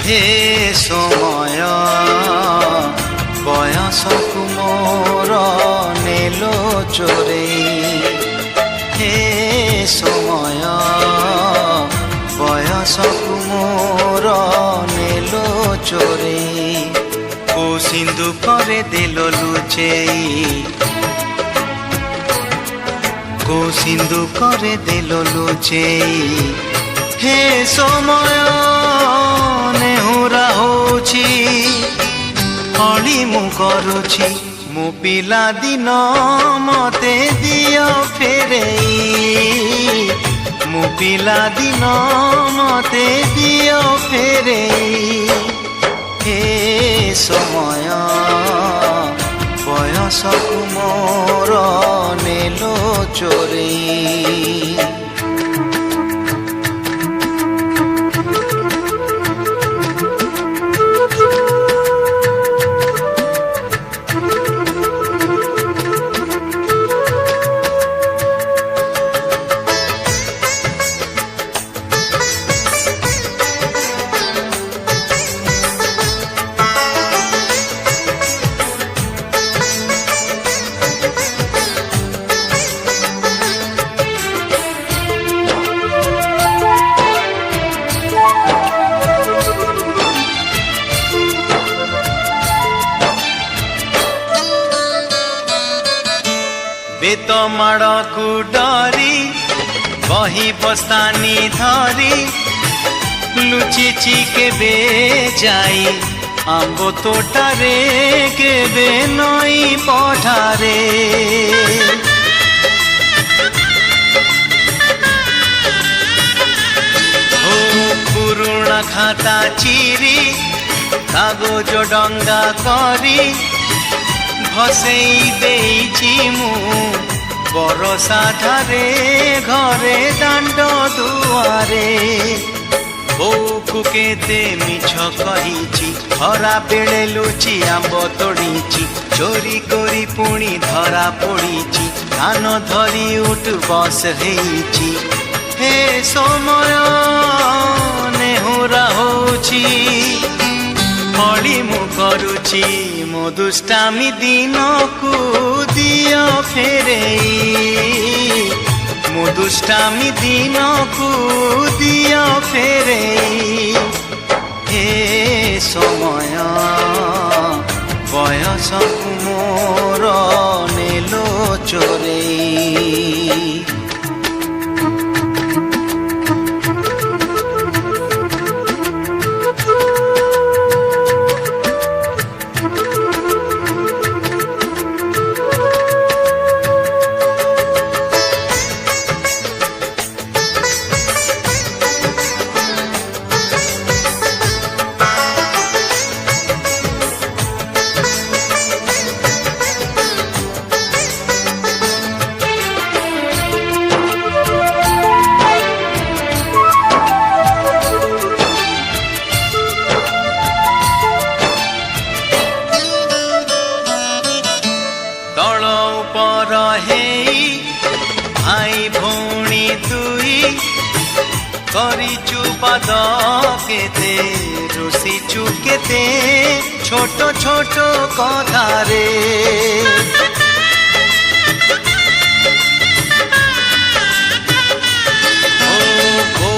हे समय बयसकु मोर नेलो चोरे हे समय बयसकु मोर नेलो चोरे को सिंधु करे देलो लुचेई को सिंधु करे देलो लुचेई हे समय नेहुरा होछि हली मु करुछि मु पिला दिन मते दियो फेरेई मु पिला दिन मते दियो फेरेई हे समय बयसकु मोर नेलो चोरेई बेत माड़कू डरी बही बस्तानी धरी लुचिची केबे जाई आंबो तोटारे केबे नई पठारे ओ पुरुणा खाता चिरी कागज डंगा करी भसेई देइछि मु बरसा ठारे घरे दांड दुआरे बोकु केते मिछ कहिछि खरा बेले लुचि आंब तोड़िछि चोरी करी पुणी धरा पड़िछि कान धरी उठ बस हेइछि हे समय नेहुरा होछि हली मु करुछि मो दुष्टामी दिन को दियो फेरेई मो दुष्टामी दिन को दियो फेरेई हे समय बयसकु मोर नेलो चोरेई भाई भौणी दुई करिचु पाद केते रुसिचु केते छोट छोट कथारे ओ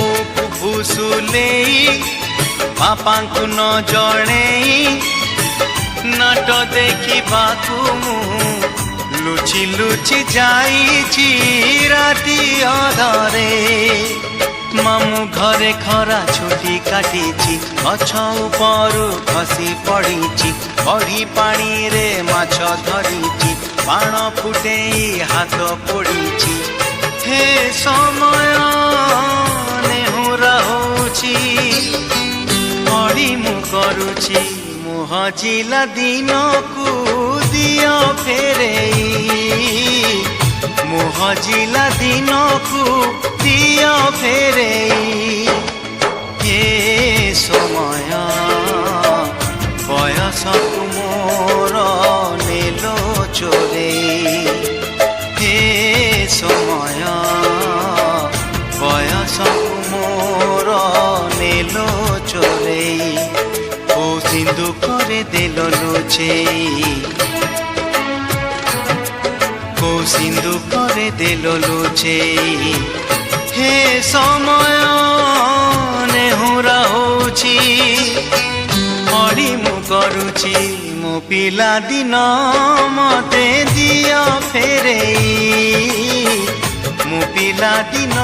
भूसुलेई बापांकु न जणेई नाट देखी बाकु लुचि लुचि जाइछि राति अधरे मामू घरे खरा छुटी काटिछि गछ उपरु खसी पड़िछि बड़ी पानी रे माछ धरिछि बाण फुटेई हाथ पोड़िछि हे समय नेहुरा होछि हली मु करुछि हजिला दिन को दियो फेरेई मुहजिला दिन को दियो फेरेई ये समय बयसकु मोर नेलो चोरेई हे समय बयसकु मोर नेलो चोरेई। ସିନ୍ଦୁକରେ ଦେଲ ଲୁଚେଇ କୋଉ ସିନ୍ଦୁକରେ ଦେଲ ଲୁଚେଇ ହେ ସମୟ ନେହୁରା ହଉଛି ଅଳି ମୁଁ କରୁଛି ମୋ ପିଲା ଦିନ ମତେ ଦିଅ ଫେରେଇ ମୋ ପିଲା ଦିନ